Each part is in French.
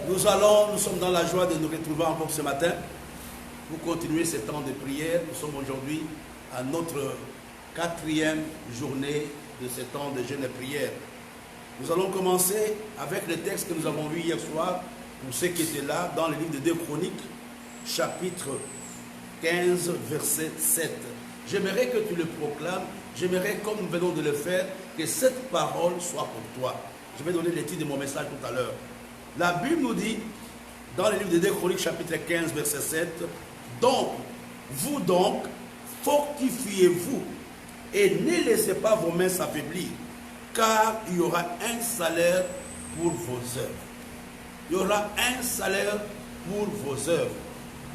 Nous sommes dans la joie de nous retrouver encore ce matin pour continuer ce temps de prière. Nous sommes aujourd'hui à notre 4e journée de ce temps de jeûne et prière. Nous allons commencer avec le texte que nous avons vu hier soir, pour ceux qui étaient là, dans le livre de 2 Chroniques, chapitre 15, verset 7. J'aimerais que tu le proclames, j'aimerais, comme nous venons de le faire, que cette parole soit pour toi. Je vais donner le titre de mon message tout à l'heure. La Bible nous dit, dans le livre de 2 Chroniques, chapitre 15, verset 7, donc, vous donc, fortifiez-vous et ne laissez pas vos mains s'affaiblir, car il y aura un salaire pour vos œuvres. Il y aura un salaire pour vos œuvres.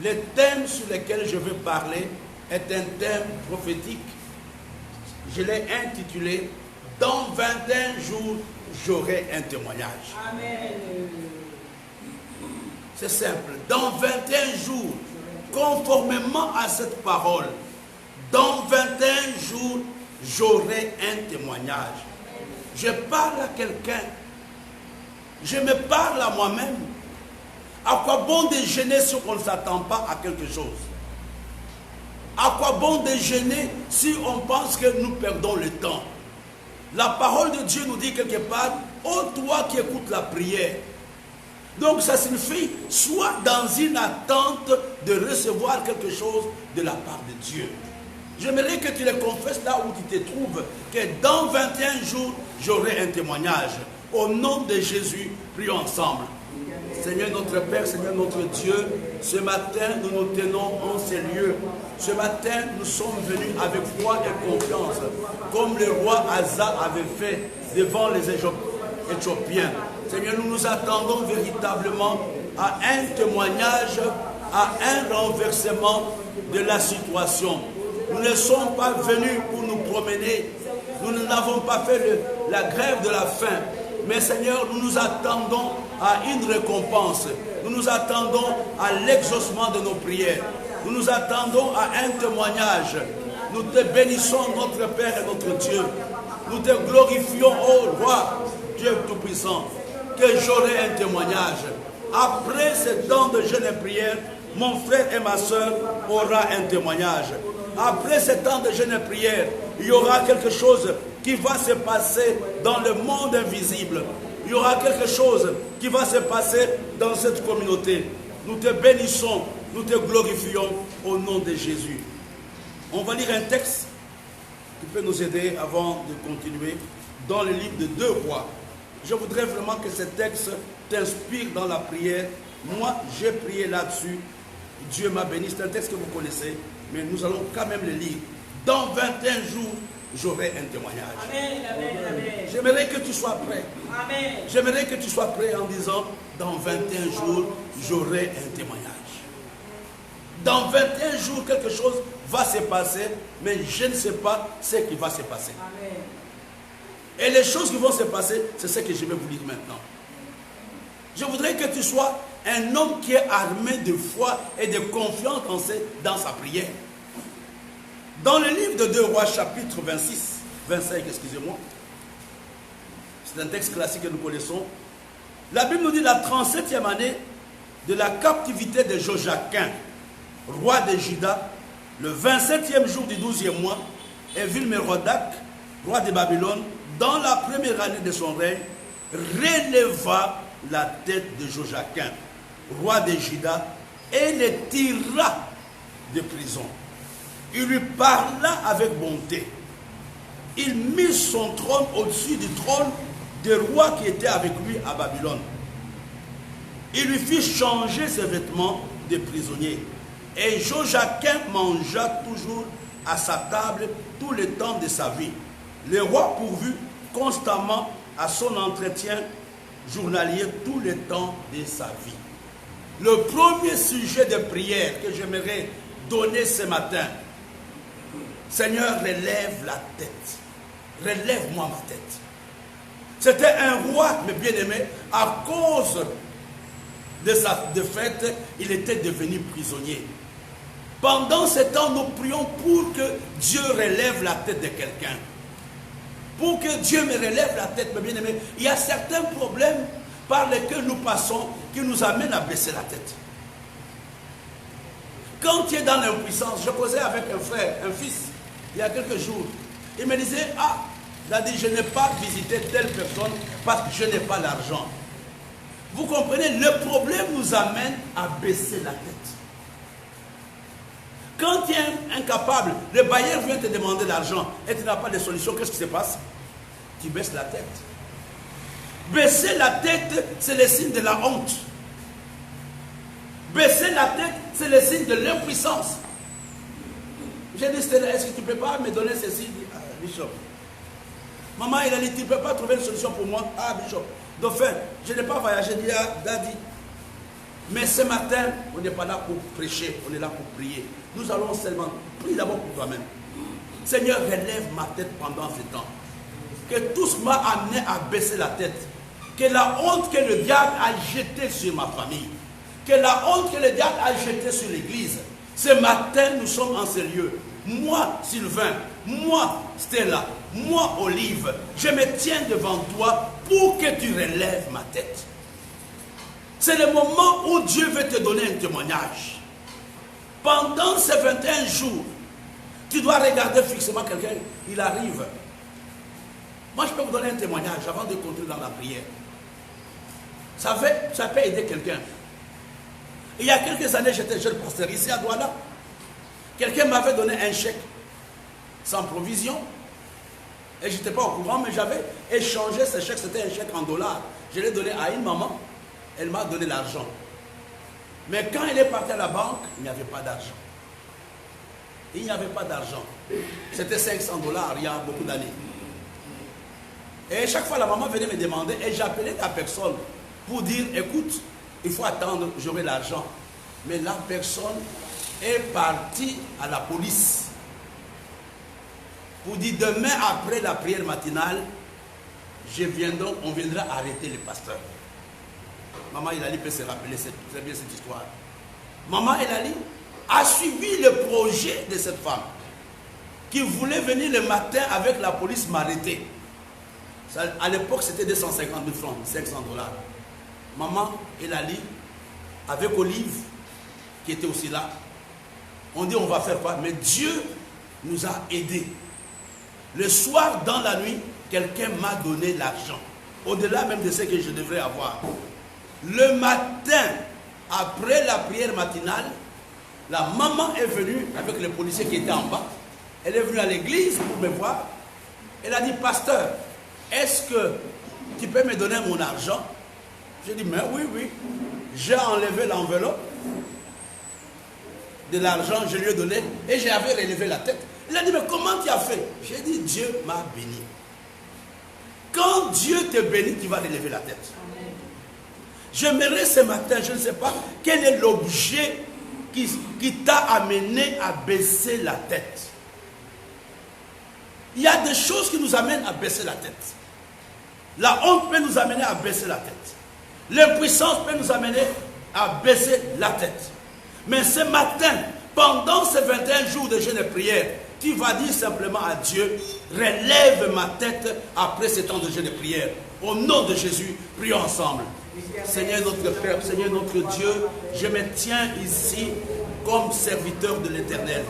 Le thème sur lequel je veux parler est un thème prophétique. Je l'ai intitulé « Dans 21 jours, j'aurai un témoignage ». Amen. C'est simple. Dans 21 jours, conformément à cette parole, dans 21 jours, j'aurai un témoignage. Je parle à quelqu'un. Je me parle à moi-même. À quoi bon déjeuner si on ne s'attend pas à quelque chose? À quoi bon déjeuner si on pense que nous perdons le temps? La parole de Dieu nous dit quelque part, ô toi qui écoutes la prière. Donc ça signifie, sois dans une attente de recevoir quelque chose de la part de Dieu. J'aimerais que tu le confesses là où tu te trouves, que dans 21 jours, j'aurai un témoignage. Au nom de Jésus, prions ensemble. Seigneur notre Père, Seigneur notre Dieu, ce matin, nous nous tenons en ces lieux. Ce matin, nous sommes venus avec foi et confiance, comme le roi Asa avait fait devant les Éthiopiens. Seigneur, nous nous attendons véritablement à un témoignage, à un renversement de la situation. Nous ne sommes pas venus pour nous promener. Nous n'avons pas fait la grève de la faim. Mais Seigneur, nous nous attendons à une récompense. Nous nous attendons à l'exaucement de nos prières. Nous nous attendons à un témoignage. Nous te bénissons, notre Père et notre Dieu. Nous te glorifions, ô Roi, Dieu Tout-Puissant, que j'aurai un témoignage. Après ce temps de jeûne et prière, mon frère et ma soeur aura un témoignage. Après ce temps de jeûne et prière, il y aura quelque chose qui va se passer dans le monde invisible. Il y aura quelque chose qui va se passer dans cette communauté. Nous te bénissons, nous te glorifions au nom de Jésus. On va lire un texte qui peut nous aider avant de continuer dans le livre de 2 Rois. Je voudrais vraiment que ce texte t'inspire dans la prière. Moi, j'ai prié là-dessus. Dieu m'a béni. C'est un texte que vous connaissez, mais nous allons quand même le lire. Dans 21 jours, j'aurai un témoignage. Amen, amen, amen. J'aimerais que tu sois prêt. Amen. J'aimerais que tu sois prêt en disant, dans 21 jours, j'aurai un témoignage. Dans 21 jours, quelque chose va se passer, mais je ne sais pas ce qui va se passer. Amen. Et les choses qui vont se passer, c'est ce que je vais vous dire maintenant. Je voudrais que tu sois un homme qui est armé de foi et de confiance dans sa prière. Dans le livre de 2 Rois, chapitre 25, excusez-moi, c'est un texte classique que nous connaissons. La Bible nous dit la 37e année de la captivité de Joachim, roi de Juda, le 27e jour du 12e mois, Évil-Mérodach, roi de Babylone, dans la première année de son règne, releva la tête de Joachim, roi de Juda, et le tira de prison. Il lui parla avec bonté. Il mit son trône au-dessus du trône des rois qui étaient avec lui à Babylone. Il lui fit changer ses vêtements de prisonnier. Et Joachim mangea toujours à sa table tout le temps de sa vie. Le roi pourvut constamment à son entretien journalier tout le temps de sa vie. Le premier sujet de prière que j'aimerais donner ce matin, Seigneur, relève la tête. Relève-moi ma tête. C'était un roi, mes bien-aimés, à cause de sa défaite, il était devenu prisonnier. Pendant ce temps, nous prions pour que Dieu relève la tête de quelqu'un. Pour que Dieu me relève la tête, mes bien-aimés. Il y a certains problèmes par lesquels nous passons qui nous amène à baisser la tête. Quand tu es dans l'impuissance, je causais avec un frère, un fils, il y a quelques jours. Il me disait, ah, il a dit, je n'ai pas visité telle personne parce que je n'ai pas l'argent. Vous comprenez, le problème nous amène à baisser la tête. Quand tu es incapable, le bailleur vient te demander l'argent et tu n'as pas de solution, qu'est-ce qui se passe? Tu baisses la tête. Baisser la tête, c'est le signe de la honte. Baisser la tête, c'est le signe de l'impuissance. J'ai dit, Stella, est-ce que tu ne peux pas me donner ceci? Ah, Bishop. Maman, il a dit, tu ne peux pas trouver une solution pour moi? Ah, Bishop. Dauphin, je n'ai pas voyagé. Il dit, ah, Daddy. Mais ce matin, on n'est pas là pour prêcher, on est là pour prier. Nous allons seulement prier d'abord pour toi-même. Seigneur, relève ma tête pendant ce temps. Que tout ce m'a amené à baisser la tête. Que la honte que le diable a jetée sur ma famille. Que la honte que le diable a jetée sur l'église. Ce matin, nous sommes en sérieux. Moi, Sylvain, moi, Stella, moi, Olive, je me tiens devant toi pour que tu relèves ma tête. C'est le moment où Dieu veut te donner un témoignage. Pendant ces 21 jours, tu dois regarder fixement quelqu'un, il arrive. Moi, je peux vous donner un témoignage avant de continuer dans la prière. Ça peut aider quelqu'un. Il y a quelques années, j'étais jeune pasteur ici à Douala. Quelqu'un m'avait donné un chèque sans provision. Et je n'étais pas au courant, mais j'avais échangé ce chèque. C'était un chèque en dollars. Je l'ai donné à une maman. Elle m'a donné l'argent. Mais quand elle est partie à la banque, il n'y avait pas d'argent. Il n'y avait pas d'argent. C'était 500 dollars il y a beaucoup d'années. Et chaque fois, la maman venait me demander, et j'appelais la personne pour dire, écoute, il faut attendre, j'aurai l'argent. Mais la personne est partie à la police pour dire, demain après la prière matinale, on viendra arrêter le pasteur. Maman Elali peut se rappeler très bien cette histoire. Maman Elali a suivi le projet de cette femme qui voulait venir le matin avec la police m'arrêter. À l'époque, c'était 250 000 francs, 500 dollars. Maman Elali, avec Olive, qui était aussi là, on dit on va faire quoi? Mais Dieu nous a aidés. Le soir, dans la nuit, quelqu'un m'a donné l'argent. Au-delà même de ce que je devrais avoir. Le matin, après la prière matinale, la maman est venue avec le policier qui était en bas. Elle est venue à l'église pour me voir. Elle a dit, pasteur, est-ce que tu peux me donner mon argent? J'ai dit, mais oui. J'ai enlevé l'enveloppe de l'argent, je lui ai donné et j'avais relevé la tête. Il a dit, mais comment tu as fait? J'ai dit, Dieu m'a béni. Quand Dieu te bénit, tu vas relever la tête. J'aimerais ce matin, je ne sais pas, quel est l'objet qui t'a amené à baisser la tête. Il y a des choses qui nous amènent à baisser la tête. La honte peut nous amener à baisser la tête. L'impuissance peut nous amener à baisser la tête. Mais ce matin, pendant ces 21 jours de jeûne et prière, tu vas dire simplement à Dieu, relève ma tête après ce temps de jeûne et prière. Au nom de Jésus, prions ensemble. Seigneur notre Père, Seigneur notre Dieu, je me tiens ici comme serviteur de l'Éternel.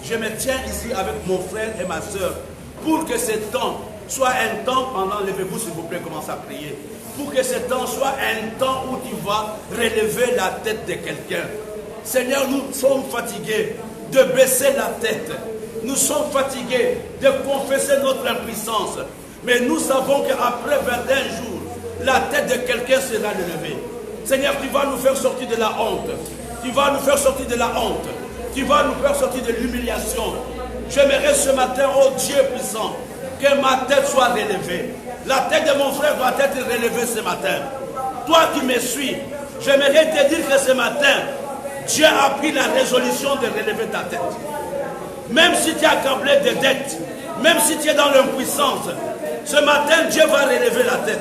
Je me tiens ici avec mon frère et ma soeur pour que ce temps soit un temps pendant, levez-vous s'il vous plaît, commencez à prier. Pour que ce temps soit un temps où tu vas relever la tête de quelqu'un. Seigneur, nous sommes fatigués de baisser la tête. Nous sommes fatigués de confesser notre impuissance. Mais nous savons qu'après 21 jours, la tête de quelqu'un sera relevée. Seigneur, tu vas nous faire sortir de la honte. Tu vas nous faire sortir de la honte. Tu vas nous faire sortir de l'humiliation. J'aimerais ce matin, oh Dieu puissant, que ma tête soit relevée. La tête de mon frère doit être relevée ce matin. Toi qui me suis, j'aimerais te dire que ce matin, Dieu a pris la résolution de relever ta tête. Même si tu es accablé de dettes, même si tu es dans l'impuissance, ce matin, Dieu va relever la tête.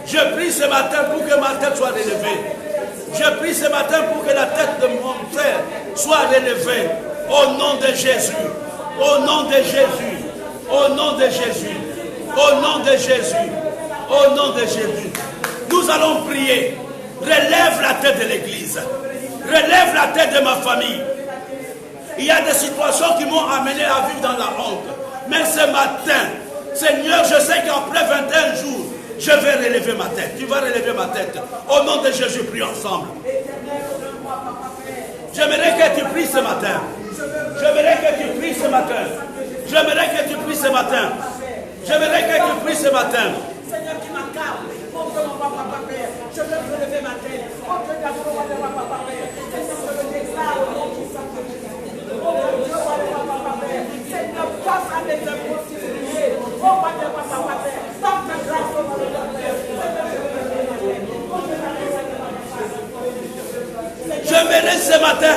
Je prie ce matin pour que ma tête soit relevée. Je prie ce matin pour que la tête de mon frère soit relevée. Au nom de Jésus. Au nom de Jésus. Au nom de Jésus. Au nom de Jésus. Au nom de Jésus. Nous allons prier. Relève la tête de l'église. Relève la tête de ma famille. Il y a des situations qui m'ont amené à vivre dans la honte. Mais ce matin, Seigneur, je sais qu'après 21 jours, je vais relever ma tête. Tu vas relever ma tête. Au nom de Jésus, prie ensemble. J'aimerais que tu pries ce matin. J'aimerais que tu pries ce matin. J'aimerais que tu pries ce matin. J'aimerais que tu pries ce matin. Seigneur qui m'accable, contre mon papa Père, je veux relever ma tête, contre mon papa Père, Seigneur, je le déclare au nom du Saint-Esprit. Oh mon Dieu, papa Père, Seigneur, face à mes impossibilités, oh mon Dieu, papa Père, sans ta grâce, oh mon Dieu, Père, Seigneur, je veux relever ma tête, j'aimerais ce matin.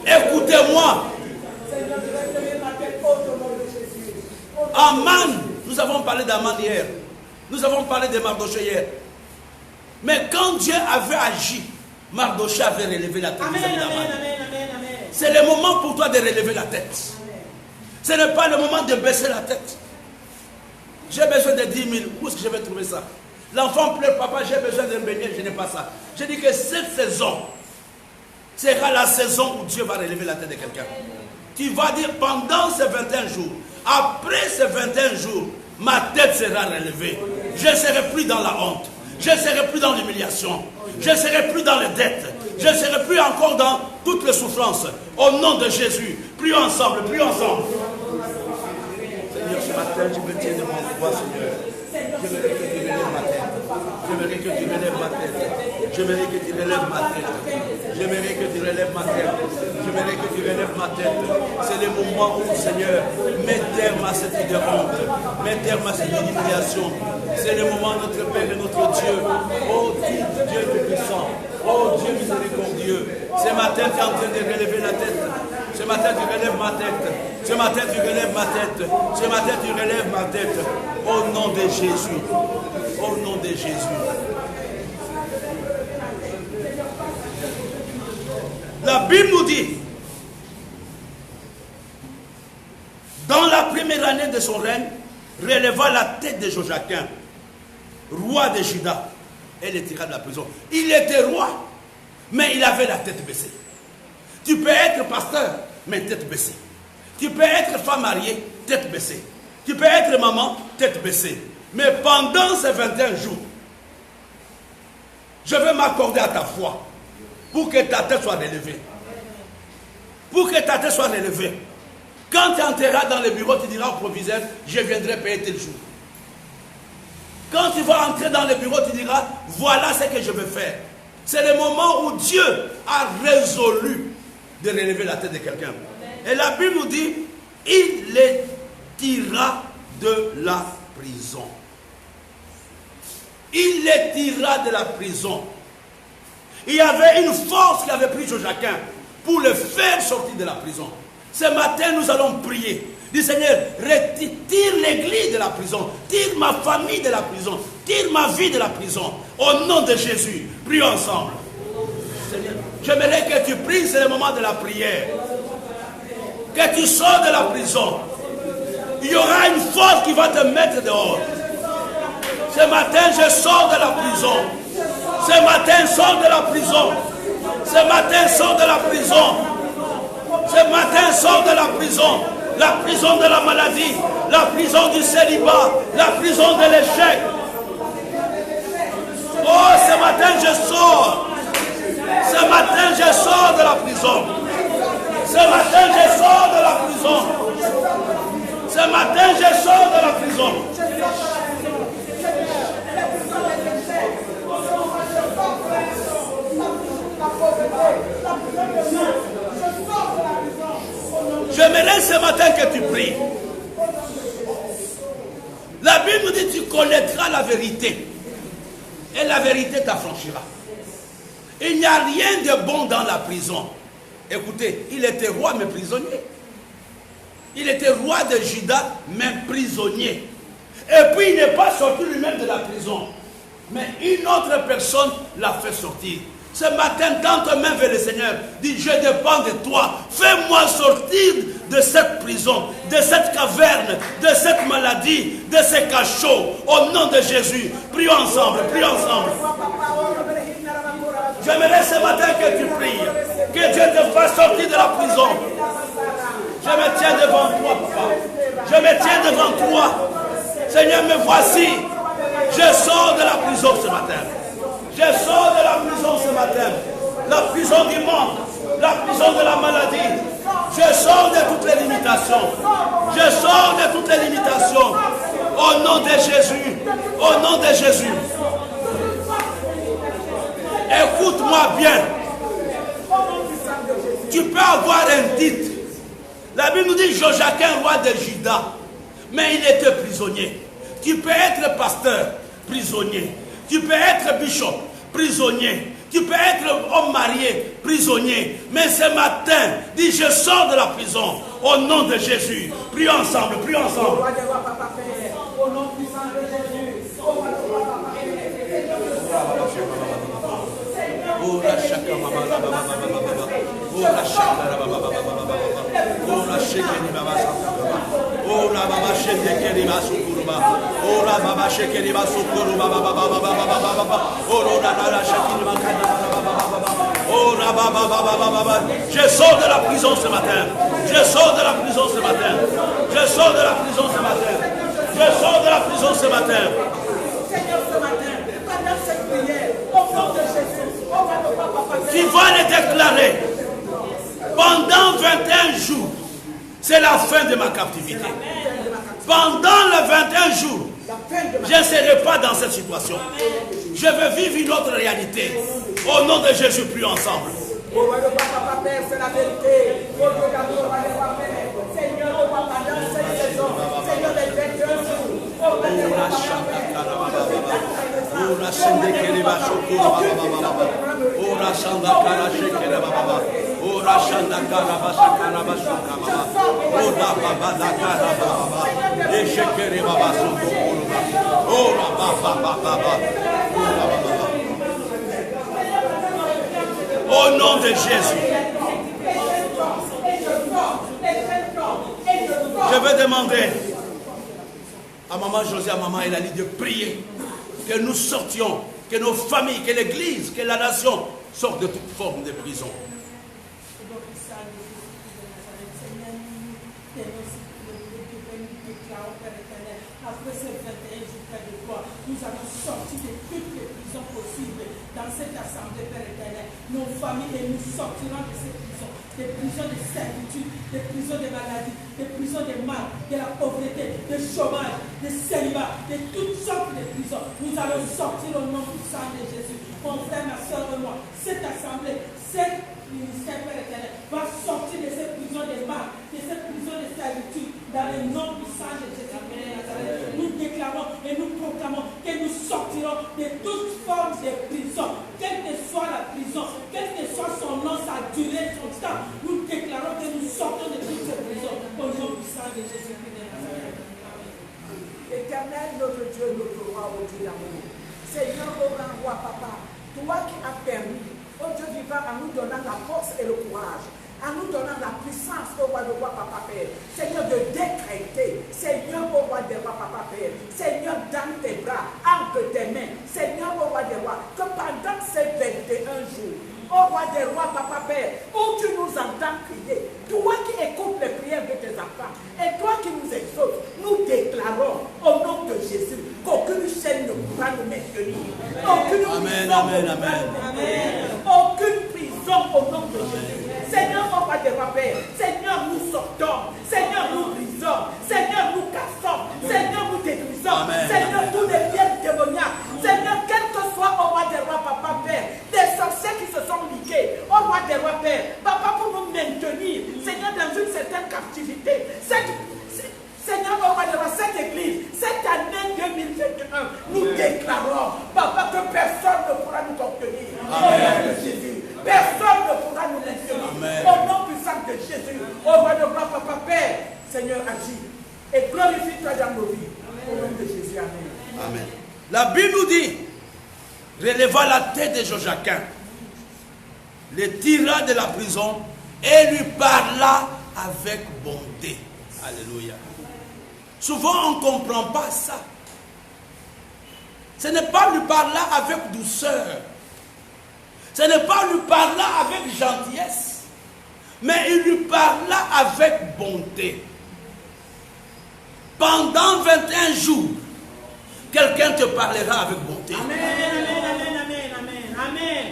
Écoutez-moi. Aman, nous avons parlé d'Aman hier. Nous avons parlé de Mardoché hier. Mais quand Dieu avait agi, Mardoché avait relevé la tête. C'est le moment pour toi de relever la tête. Ce n'est pas le moment de baisser la tête. J'ai besoin de 10 000. Où est-ce que je vais trouver ça? L'enfant pleure, papa, j'ai besoin de me baigner, je n'ai pas ça. Je dis que cette saison sera la saison où Dieu va relever la tête de quelqu'un. Tu vas dire pendant ces 21 jours, après ces 21 jours, ma tête sera relevée. Je ne serai plus dans la honte. Je ne serai plus dans l'humiliation. Je ne serai plus dans les dettes. Je ne serai plus encore dans toutes les souffrances. Au nom de Jésus, prions ensemble, prions ensemble. Seigneur, ce matin, je me tiens devant toi, Seigneur. J'aimerais que tu relèves ma tête. J'aimerais que tu relèves ma tête. J'aimerais que tu relèves ma tête. J'aimerais que tu relèves ma tête. J'aimerais que tu relèves ma tête. C'est le moment où, Seigneur, mets terme à cette vie de honte. Mets terme à cette vie d'humiliation. C'est le moment, notre Père et notre Dieu. Oh Dieu puissant. Oh Dieu miséricordieux. Ce matin, tu es en train de relever la tête. Ce matin, tu relèves ma tête. Ce matin, tu relèves ma tête. Ce matin, tu relèves ma tête. Au nom de Jésus. Au nom de Jésus. La Bible nous dit, dans la première année de son règne, releva la tête de Joachim, roi de Juda, et le tira de la prison. Il était roi, mais il avait la tête baissée. Tu peux être pasteur, mais tête baissée. Tu peux être femme mariée, tête baissée. Tu peux être maman, tête baissée. Mais pendant ces 21 jours, je vais m'accorder à ta foi pour que ta tête soit relevée. Pour que ta tête soit relevée. Quand tu entreras dans le bureau, tu diras au proviseur, je viendrai payer tel jour. Quand tu vas entrer dans le bureau, tu diras, voilà ce que je vais faire. C'est le moment où Dieu a résolu de relever la tête de quelqu'un. Et la Bible nous dit, il les tira de la prison. Il les tira de la prison. Il y avait une force qui avait pris Joachim pour le faire sortir de la prison. Ce matin, nous allons prier. Dis Seigneur, tire l'église de la prison. Tire ma famille de la prison. Tire ma vie de la prison. Au nom de Jésus, prions ensemble. Seigneur, j'aimerais que tu pries, c'est le moment de la prière. Que tu sors de la prison. Il y aura une force qui va te mettre dehors. Ce matin, je sors de la prison. Ce matin, sors de la prison. Ce matin, sors de la prison. Ce matin, sors de la prison. La prison de la maladie. La prison du célibat. La prison de l'échec. Oh, ce matin, je sors. Ce matin, je sors de la prison. Ce matin, je sors de la prison. Ce matin, je sors de la prison. J'aimerais ce matin que tu pries. La Bible nous dit, tu connaîtras la vérité. Et la vérité t'affranchira. Il n'y a rien de bon dans la prison. Écoutez, il était roi mais prisonnier. Il était roi de Juda mais prisonnier. Et puis il n'est pas sorti lui-même de la prison. Mais une autre personne l'a fait sortir. Ce matin, dans tes mains vers le Seigneur, dis, je dépends de toi. Fais-moi sortir de cette prison, de cette caverne, de cette maladie, de ces cachots. Au nom de Jésus, prions ensemble, prions ensemble. J'aimerais ce matin que tu pries, que Dieu te fasse sortir de la prison. Je me tiens devant toi, papa. Je me tiens devant toi. Seigneur, me voici. Je sors de la prison ce matin. Je sors de la prison ce matin. La prison du monde. La prison de la maladie. Je sors de toutes les limitations. Je sors de toutes les limitations. Au nom de Jésus. Au nom de Jésus. Écoute-moi bien. Tu peux avoir un titre. La Bible nous dit Joachim, roi de Juda. Mais il était prisonnier. Tu peux être pasteur, prisonnier. Tu peux être bishop, prisonnier. Tu peux être homme marié, prisonnier. Mais ce matin, dis, je sors de la prison. Au nom de Jésus. Prions ensemble, prions ensemble. Au nom puissant de Jésus. Je sors de la prison ce matin. Je sors de la prison ce matin. Je sors de la prison ce matin. Je sors de la prison ce matin. Seigneur, ce matin, pendant cette prière, au nom de Jésus, tu vas le déclarer. Pendant 21 jours, c'est la fin de ma captivité. Pendant les 21 jours, je ne serai pas dans cette situation. Je veux vivre une autre réalité. Au nom de Jésus, prions ensemble. C'est la vérité. Seigneur, au papa, dans cette saison, Seigneur, les 21 jours, au nom de Jésus. Je vais demander à maman José, à maman Elali de prier que nous sortions, que nos familles, que l'église, que la nation sortent de toute forme de prison. Après ces 21 jours près de toi, nous allons sortir de toutes les prisons possibles dans cette assemblée, Père éternel. Nos familles, et nous sortirons de ces prisons, des prisons de servitude, des prisons de maladie, des prisons de mal, de la pauvreté, de chômage, de célibat, de toutes sortes de prisons. Nous allons sortir au nom puissant de Jésus. Mon frère, ma soeur et moi, cette assemblée, cette ministère, Père éternel, va sortir de ces prisons de mal, de ces prisons de servitude, dans le nom puissant de Jésus. Nous déclarons et nous proclamons que nous sortirons de toute forme de prison, quelle que soit la prison, quel que soit son nom, sa durée, son temps. Nous déclarons que nous sortons de toutes ces prisons au nom puissant de Jésus-Christ de Nazareth. Éternel, notre Dieu, notre roi, au Dieu d'amour. Seigneur, au grand roi, papa, toi qui as permis, au Dieu vivant, à nous donnant la force et le courage, en nous donnant la puissance, au roi de roi, papa, Père. Seigneur, de décréter, Seigneur, au roi de roi, papa, Père. Seigneur, dans tes bras, entre tes mains, Seigneur, au roi des rois, que pendant ces 21 jours, au roi des rois, papa, Père, où tu nous entends crier, toi qui écoutes les prières de tes enfants, et toi qui nous exauces, nous déclarons, au nom de Jésus, qu'aucune chaîne ne pourra nous maintenir. Aucune prison ne pourra nous maintenir. Aucune prison au nom de Jésus. Seigneur, au roi des rois, Père, Seigneur, nous sortons, Seigneur, nous brisons, Seigneur, nous cassons, Seigneur, nous détruisons, Seigneur, tous les liens démoniaques, Seigneur, quel que soit au roi des rois, papa, Père, des sorciers qui se sont ligués, au roi des rois, Père, papa, pour nous maintenir, Seigneur, dans une certaine captivité, Seigneur, au roi des rois, cette église, cette année 2021, nous déclarons, papa, que personne ne pourra nous contenir, au nom de Jésus. Personne ne pourra nous maintenir. Au nom puissant de Jésus, au roi de roi, papa, Père, Seigneur, agis et glorifie-toi dans nos vies. Au nom de Jésus, amen. Amen. La Bible nous dit, relevant la tête de Joachim, le tira de la prison et lui parla avec bonté. Alléluia. Souvent, on ne comprend pas ça. Ce n'est pas lui parler avec douceur. Ce n'est pas lui parler avec gentillesse. Mais il lui parla avec bonté. Pendant 21 jours, quelqu'un te parlera avec bonté. Amen, amen, amen, amen, amen.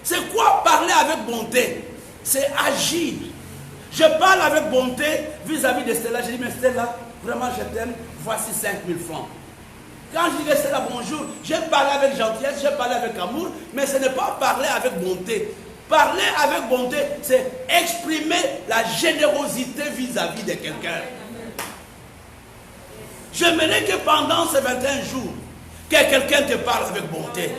C'est quoi parler avec bonté? C'est agir. Je parle avec bonté vis-à-vis de Stella. Je dis, mais Stella, vraiment je t'aime, voici 5 000 francs. Quand je dis à Stella bonjour, j'ai parlé avec gentillesse, j'ai parlé avec amour, mais ce n'est pas parler avec bonté. Parler avec bonté, c'est exprimer la générosité vis-à-vis de quelqu'un. J'aimerais que pendant ces 21 jours, que quelqu'un te parle avec bonté.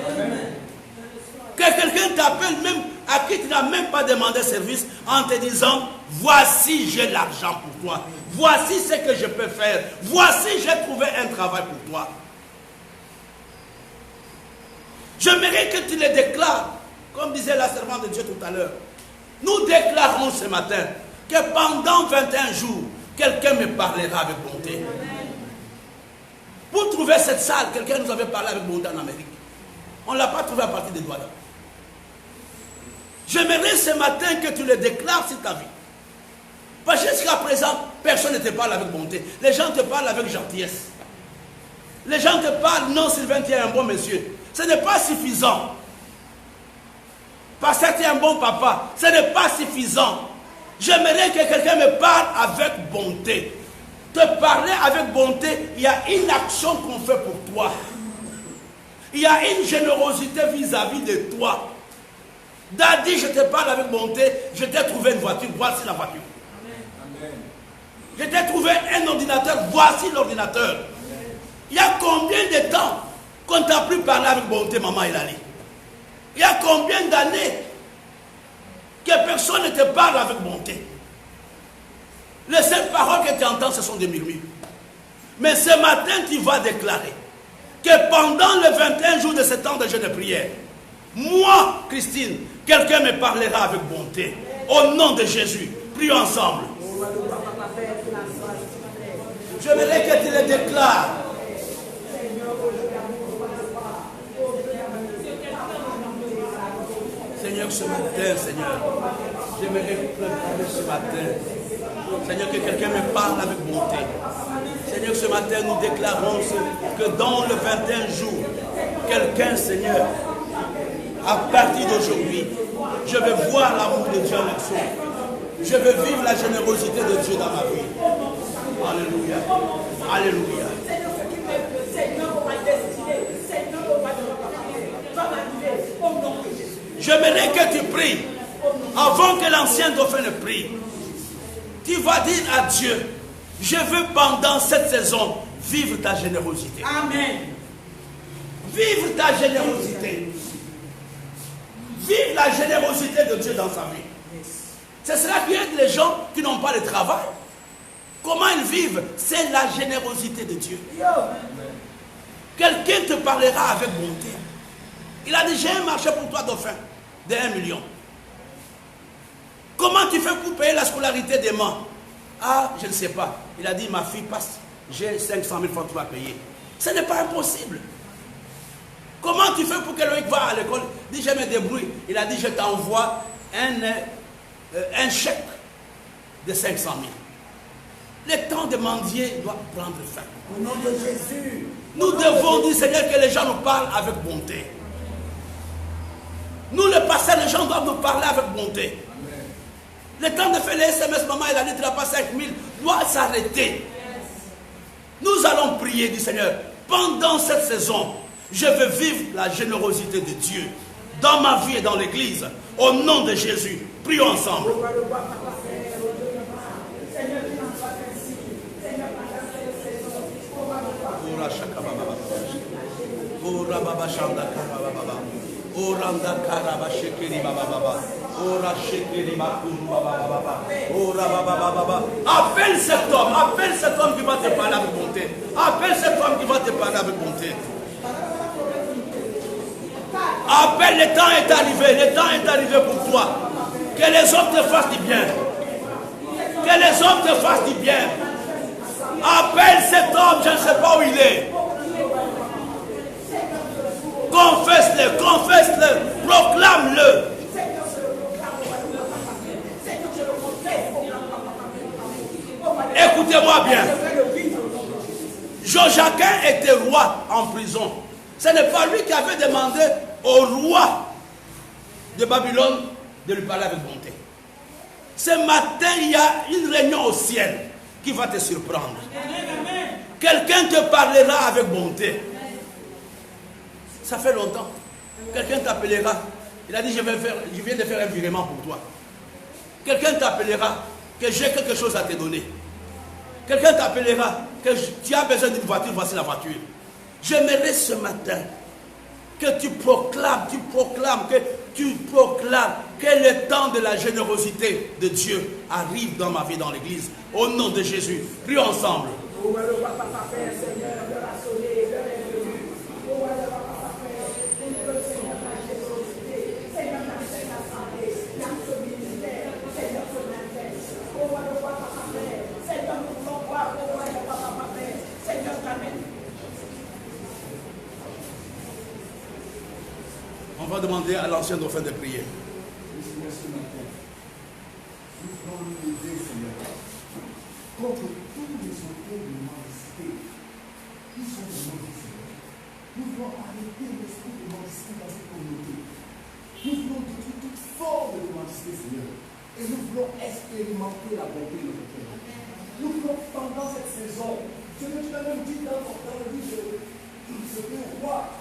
Que quelqu'un t'appelle même à qui tu n'as même pas demandé service en te disant, voici j'ai l'argent pour toi. Voici ce que je peux faire. Voici j'ai trouvé un travail pour toi. J'aimerais que tu le déclares, comme disait la servante de Dieu tout à l'heure. Nous déclarons ce matin que pendant 21 jours, quelqu'un me parlera avec bonté. Pour trouver cette salle, quelqu'un nous avait parlé avec bonté en Amérique. On ne l'a pas trouvé à partir des Douala. J'aimerais ce matin que tu le déclares sur ta vie. Parce que jusqu'à présent, personne ne te parle avec bonté. Les gens te parlent avec gentillesse. Les gens te parlent, non, Sylvain, tu es un bon monsieur. Ce n'est pas suffisant. Parce que tu es un bon papa, ce n'est pas suffisant. J'aimerais que quelqu'un me parle avec bonté. Te parler avec bonté, il y a une action qu'on fait pour toi. Il y a une générosité vis-à-vis de toi. Daddy, je te parle avec bonté, je t'ai trouvé une voiture, voici la voiture. Amen. Je t'ai trouvé un ordinateur, voici l'ordinateur. Il y a combien de temps qu'on t'a plus parlé avec bonté, maman Elali? Il y a combien d'années que personne ne te parle avec bonté? Les seules paroles que tu entends, ce sont des murmures. Mais ce matin, tu vas déclarer que pendant les 21 jours de ce temps de jeûne et prière, moi, Christine, quelqu'un me parlera avec bonté. Au nom de Jésus, prions ensemble. Je voudrais que tu le déclares. Seigneur, ce matin, Seigneur, j'aimerais préparer ce matin. Seigneur, que quelqu'un me parle avec bonté. Seigneur, ce matin, nous déclarons que dans le 21 jours, quelqu'un, Seigneur, à partir d'aujourd'hui, je vais voir l'amour de Dieu en action. Je vais vivre la générosité de Dieu dans ma vie. Alléluia. Alléluia. J'aimerais que tu pries avant que l'ancien dauphin ne prie. Tu vas dire à Dieu, je veux pendant cette saison vivre ta générosité. Amen. Vivre ta générosité. Vivre la générosité de Dieu dans sa vie. Ce sera bien les gens qui n'ont pas de travail. Comment ils vivent? C'est la générosité de Dieu. Quelqu'un te parlera avec bonté. Il a dit, j'ai un marché pour toi, dauphin, de 1 million. Comment tu fais pour payer la scolarité des mains? Ah, je ne sais pas. Il a dit, ma fille passe, j'ai 500 000 francs, tu vas payer. Ce n'est pas impossible. Comment tu fais pour que Loïc va à l'école? Il dit, je me débrouille. Il a dit, je t'envoie un chèque de 500 000. Le temps de mendier doit prendre fin. Au nom de Jésus. Nous devons dire, Seigneur, que les gens nous parlent avec bonté. Nous, le pasteurs, les gens doivent nous parler avec bonté. Le temps de faire les SMS, maman, il a dit, tu n'as pas 5 000, doit s'arrêter. Nous allons prier, dit Seigneur, pendant cette saison, je veux vivre la générosité de Dieu dans ma vie et dans l'église. Au nom de Jésus, prions ensemble. Appelle cet homme qui va te parler avec bonté. Appelle cet homme qui va te parler avec bonté. Appelle, le temps est arrivé. Le temps est arrivé pour toi. Que les hommes te fassent du bien. Que les hommes te fassent du bien. Appelle cet homme, je ne sais pas où il est. Confesse-le, confesse-le, proclame-le. Écoutez-moi bien. Joachim était roi en prison. Ce n'est pas lui qui avait demandé au roi de Babylone de lui parler avec bonté. Ce matin, il y a une réunion au ciel qui va te surprendre. Quelqu'un te parlera avec bonté. Ça fait longtemps. Quelqu'un t'appellera. Il a dit, je viens de faire un virement pour toi. Quelqu'un t'appellera que j'ai quelque chose à te donner. Quelqu'un t'appellera que tu as besoin d'une voiture, voici la voiture. J'aimerais ce matin que tu proclames que le temps de la générosité de Dieu arrive dans ma vie, dans l'église. Au nom de Jésus, prions ensemble. On va demander à l'ancien dauphin de prier. Contre tous les auteurs de mendicité qui sont de mendicité. Nous voulons arrêter l'esprit de mendicité dans cette communauté. Nous voulons détruire toute forme de mendicité, Seigneur. Et nous voulons expérimenter la bonté de notre cœur. Nous voulons, pendant cette saison, Seigneur, tu l'as même dit dans le livre de Seigneur, roi,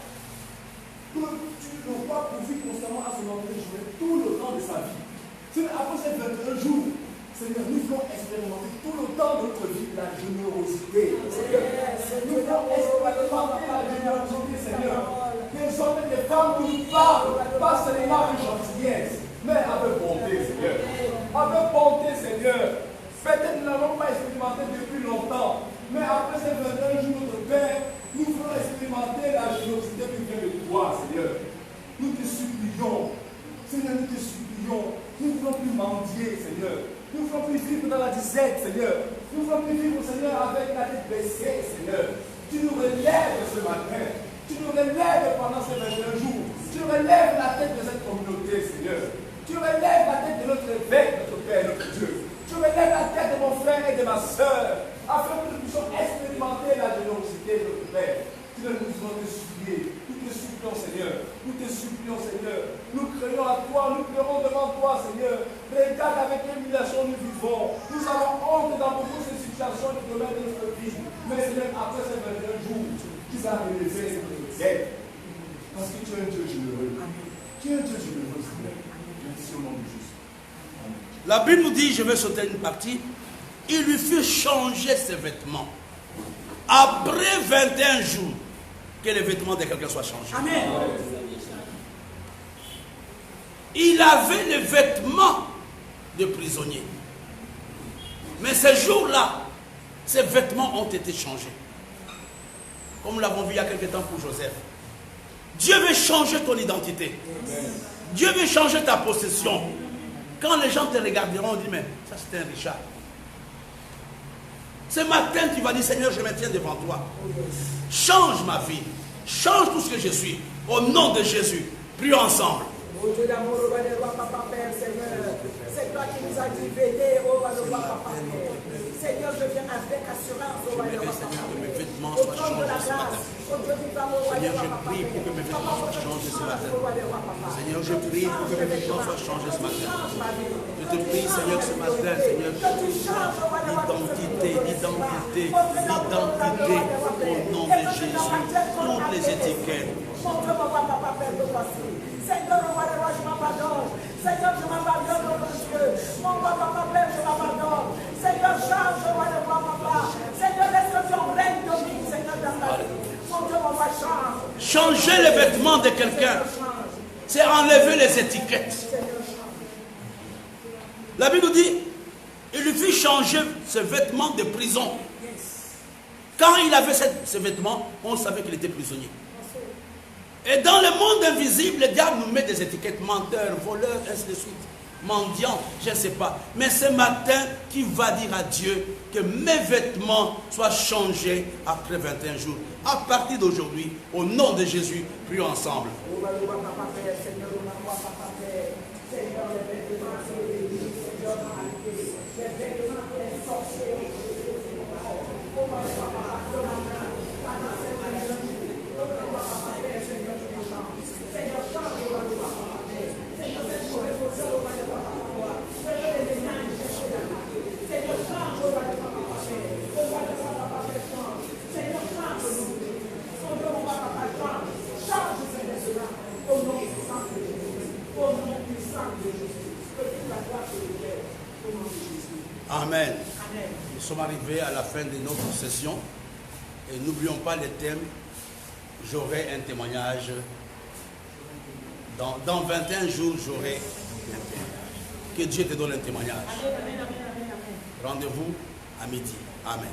que tu n'as pas pourvu constamment à son entrée jouer tout le temps de sa vie. Seigneur, après ces 21 jours, Seigneur, nous voulons expérimenter tout le temps de notre vie la générosité. Nous voulons expérimenter la générosité, Seigneur. Des hommes et des femmes qui nous parlent, pas seulement avec gentillesse, mais avec bonté, Seigneur. Avec bonté, Seigneur. Peut-être nous n'avons pas expérimenté depuis longtemps, mais après ces 21 jours, notre Père, nous voulons expérimenter la générosité qui vient de toi, Seigneur. Nous te supplions, Seigneur, nous te supplions. Nous ne voulons plus mendier, Seigneur. Nous ne voulons plus vivre dans la disette, Seigneur. Nous ne voulons plus vivre, Seigneur, avec la tête baissée, Seigneur. Tu nous relèves ce matin. Tu nous relèves pendant ces 21 jours. Tu relèves la tête de cette communauté, Seigneur. Tu relèves la tête de notre évêque, notre Père, notre Dieu. Tu relèves la tête de mon frère et de ma soeur, afin que nous puissions expérimenter la générosité de notre Père. Seigneur, nous voulons te supplier. Nous te supplions, Seigneur. Nous te supplions, Seigneur. Nous craignons à toi. Nous pleurons devant toi, Seigneur. Regarde avec quelle humiliation nous vivons. Nous avons honte dans beaucoup de situations de domaine de notre vie. Mais Seigneur, après ces 21 jours, tu vas relever cette aide. Parce que tu es un Dieu généreux. Tu es un Dieu généreux, Seigneur. Merci au nom de Jésus. Amen. La Bible nous dit, je vais sauter une partie, il lui fit changer ses vêtements. Après 21 jours, que les vêtements de quelqu'un soient changés. Amen. Il avait les vêtements de prisonnier. Mais ce jour-là, ces vêtements ont été changés. Comme nous l'avons vu il y a quelque temps pour Joseph. Dieu veut changer ton identité. Dieu veut changer ta possession. Quand les gens te regarderont, on dit, mais ça c'est un Richard. Ce matin, tu vas dire, Seigneur, je me tiens devant toi. Change ma vie. Change tout ce que je suis. Au nom de Jésus. Prions ensemble. Ô Dieu d'amour, au roi des rois, papa, Père, Seigneur. C'est toi qui nous as dit, veillez, ô roi des rois, papa, Père. Seigneur, je viens avec assurance, ô roi des rois, papa, Père. Mes vêtements Au soient trône de la changés ce matin. grâce, ô Dieu du Père, ô roi des Seigneur, rois, je papa, prie pour que mes vêtements soient changés ce matin. Seigneur, je prie pour que mes vêtements soient changés ce matin. Je te prie, Seigneur, ce matin, Seigneur, que tu changes l'identité, au nom de Jésus, toutes les étiquettes. Montre-moi, papa, Père, de voici. Seigneur, roi des rois, je m'abandonne. Seigneur, je m'abandonne, ô mon Dieu. Mon roi, papa, Père, je m'abandonne. Seigneur, change, roi des rois, papa. Seigneur, laisse que ton règne domine, Seigneur, dans ta vie. Mon Dieu, mon roi, change. Changer les vêtements de quelqu'un, c'est enlever les étiquettes. La Bible nous dit, il lui fit changer ses vêtements de prison. Quand il avait ces vêtements, on savait qu'il était prisonnier. Et dans le monde invisible, le diable nous met des étiquettes, menteurs, voleurs, ainsi de suite. Mendiants, je ne sais pas. Mais ce matin, qui va dire à Dieu que mes vêtements soient changés après 21 jours. À partir d'aujourd'hui, au nom de Jésus, prions ensemble. Amen. Nous sommes arrivés à la fin de notre session et n'oublions pas le thème. J'aurai un témoignage. Dans 21 jours, j'aurai un témoignage. Que Dieu te donne un témoignage. Rendez-vous à midi. Amen.